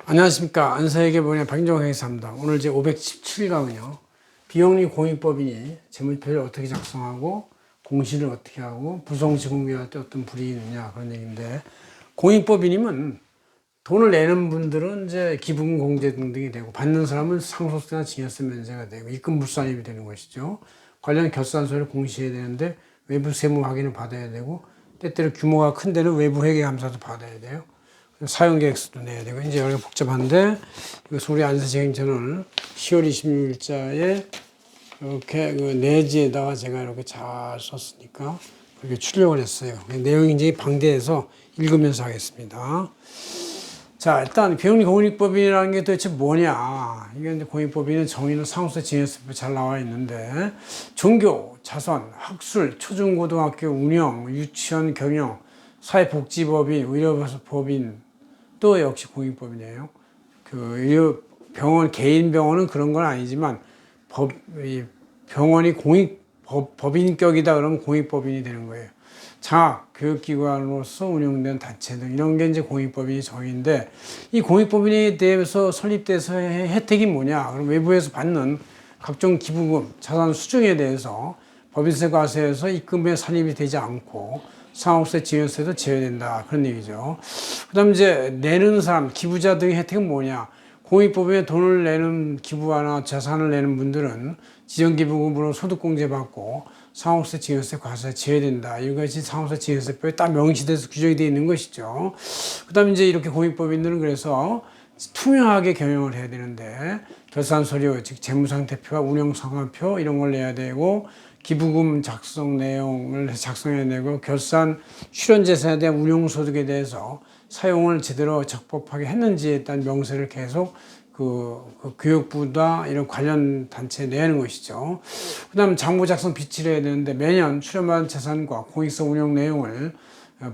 안녕하십니까. 안사에게본의 박인종 회계사입니다. 오늘 제 517강은요. 비영리 공익법인이 재무제표를 어떻게 작성하고 공시를 어떻게 하고 불송시 공개할 때 어떤 불이익이 있느냐 그런 얘기인데, 공익법인이면 돈을 내는 분들은 이제 기부금 공제 등등이 되고, 받는 사람은 상속세나 증여세 면제가 되고 입금 불산입이 되는 것이죠. 관련 결산서를 공시해야 되는데 외부 세무 확인을 받아야 되고, 때때로 규모가 큰 데는 외부 회계 감사도 받아야 돼요. 사용 계획서도 내야 되고, 이제 여기 복잡한데, 이것을 우리 안세재임 채널 10월 26일자에 이렇게 그 내지에다가 제가 이렇게 잘 썼으니까 그렇게 출력을 했어요. 내용이 이제 방대해서 읽으면서 하겠습니다. 자, 일단 비영리 공익법인이라는 게 도대체 뭐냐? 이게 이제 공익법인은 정의는 상호세 증여세법 잘 나와 있는데, 종교, 자선, 학술, 초중고등학교 운영, 유치원 경영, 사회복지법인, 의료법인, 또 역시 공익법이네요. 그 병원, 개인 병원은 그런 건 아니지만 병원이 법인격이다 그러면 공익법인이 되는 거예요. 장학, 교육기관으로서 운영된 단체 등 이런 게 이제 공익법인이 정의인데, 이 공익법인에 대해서 설립돼서 혜택이 뭐냐? 그럼 외부에서 받는 각종 기부금, 자산 수중에 대해서 법인세 과세에서 입금에 산입이 되지 않고 상업세, 증여세도 제외된다 그런 얘기죠. 그다음 이제 내는 사람, 기부자 등의 혜택은 뭐냐? 공익법인에 돈을 내는 기부하나 자산을 내는 분들은 지정기부금으로 소득공제 받고 상업세, 증여세, 과세 제외된다. 이것이 상업세, 증여세법에 딱 명시돼서 규정이 되어 있는 것이죠. 그다음 이제 이렇게 공익법인들은 그래서 투명하게 경영을 해야 되는데, 결산서류, 즉 재무상태표와 운영성과표 이런 걸 내야 되고, 기부금 작성 내용을 작성해야 되고, 결산 실현재산에 대한 운용소득에 대해서 사용을 제대로 적법하게 했는지에 대한 명세를 계속 그 교육부나 이런 관련 단체에 내는 것이죠. 그 다음 장부 작성 비치를 해야 되는데, 매년 출연받은 재산과 공익서 운용 내용을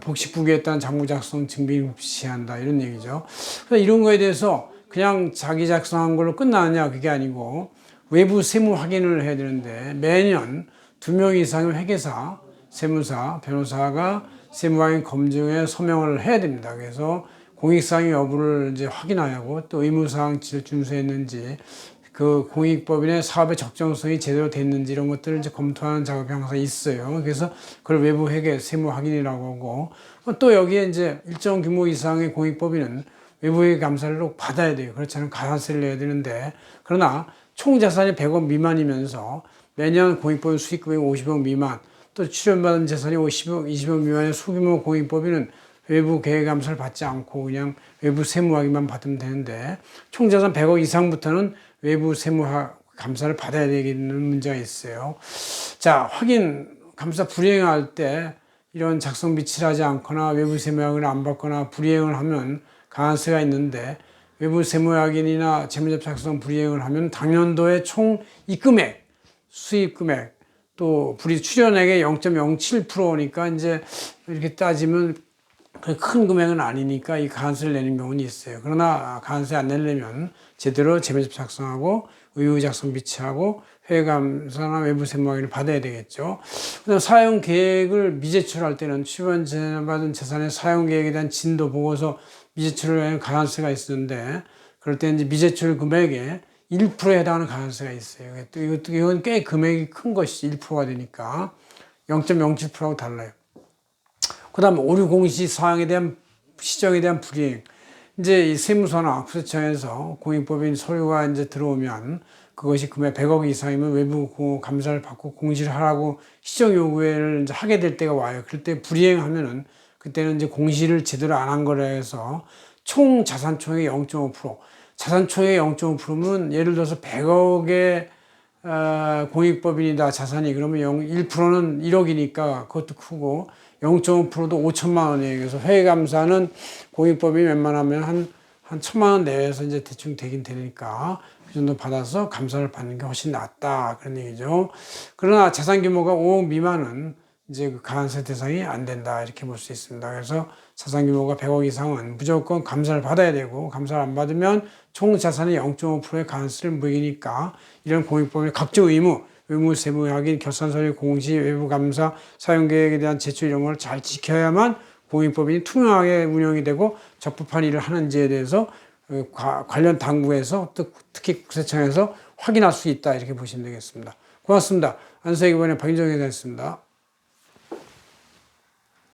복식부기에 따른 장부 작성 증빙 비치한다 이런 얘기죠. 그래서 이런 거에 대해서 그냥 자기 작성한 걸로 끝나느냐, 그게 아니고 외부 세무 확인을 해야 되는데, 매년 2명 이상의 회계사, 세무사, 변호사가 세무확인 검증에 서명을 해야 됩니다. 그래서 공익사항 여부를 이제 확인하고, 또 의무사항치를 준수했는지, 그 공익법인의 사업의 적정성이 제대로 됐는지 이런 것들을 이제 검토하는 작업이 항상 있어요. 그래서 그걸 외부 회계 세무 확인이라고 하고, 또 여기에 이제 일정 규모 이상의 공익법인은 외부 회계 감사를 꼭 받아야 돼요. 그렇지 않으면 가산세를 내야 되는데, 그러나 총 자산이 100억 미만이면서 매년 공익법인 수익금액 50억 미만, 또 출연받은 재산이 50억, 20억 미만의 소규모 공익법인은 외부 계획 감사를 받지 않고 그냥 외부 세무 확인만 받으면 되는데, 총 자산 100억 이상부터는 외부 세무 감사를 받아야 되는 문제가 있어요. 자, 확인 감사 불이행할 때 이런 작성 비치를 하지 않거나 외부 세무 확인을 안 받거나 불이행을 하면 가산세가 있는데, 외부 세무 확인이나 재무제표 작성 불이행을 하면 당년도의 총 입금액, 수입금액, 또 출연액의 0.07%니까 이제 이렇게 따지면 큰 금액은 아니니까 이 가산세를 내는 경우는 있어요. 그러나 가산세 안 내려면 제대로 재무제표 작성하고 의무 작성 비치하고 회계감사나 외부 세무 확인을 받아야 되겠죠. 그다음 사용 계획을 미제출할 때는 출연받은 재산의 사용 계획에 대한 진도 보고서 미제출을 하는 가산세가 있었는데, 그럴 때 이제 미제출 금액의 1%에 해당하는 가산세가 있어요. 이건 꽤 금액이 큰 것이 1%가 되니까 0.07%하고 달라요. 그 다음 오류 공시 사항에 대한 시정에 대한 불이행. 이제 이 세무서나 국세청에서 공익법인 서류가 이제 들어오면 그것이 금액 100억 이상이면 외부 감사를 받고 공시를 하라고 시정 요구를 이제 하게 될 때가 와요. 그럴 때 불이행하면은 그때는 이제 공시를 제대로 안 한 거라 해서 총 자산총액의 0.5%. 자산총액의 0.5%면 예를 들어서 100억의 공익법인이다 자산이, 그러면 1%는 1억이니까 그것도 크고, 0.5%도 5천만 원이에요. 그래서 회계감사는 공익법인이 웬만하면 한 1,000만 원 내외에서 이제 대충 되긴 되니까 그 정도 받아서 감사를 받는 게 훨씬 낫다 그런 얘기죠. 그러나 자산 규모가 5억 미만은 이제 그 가산세 대상이 안 된다 이렇게 볼 수 있습니다. 그래서 자산 규모가 100억 이상은 무조건 감사를 받아야 되고, 감사를 안 받으면 총 자산의 0.5%의 가산세를 매기니까 이런 공익법인의 각종 의무, 의무 세무 확인, 결산서류 공시, 외부 감사, 사용 계획에 대한 제출 이런 걸 잘 지켜야만 공익법인이 투명하게 운영이 되고 적법한 일을 하는지에 대해서 관련 당국에서 특히 국세청에서 확인할 수 있다 이렇게 보시면 되겠습니다. 고맙습니다. 안서기본의 박인정 회장이었습니다.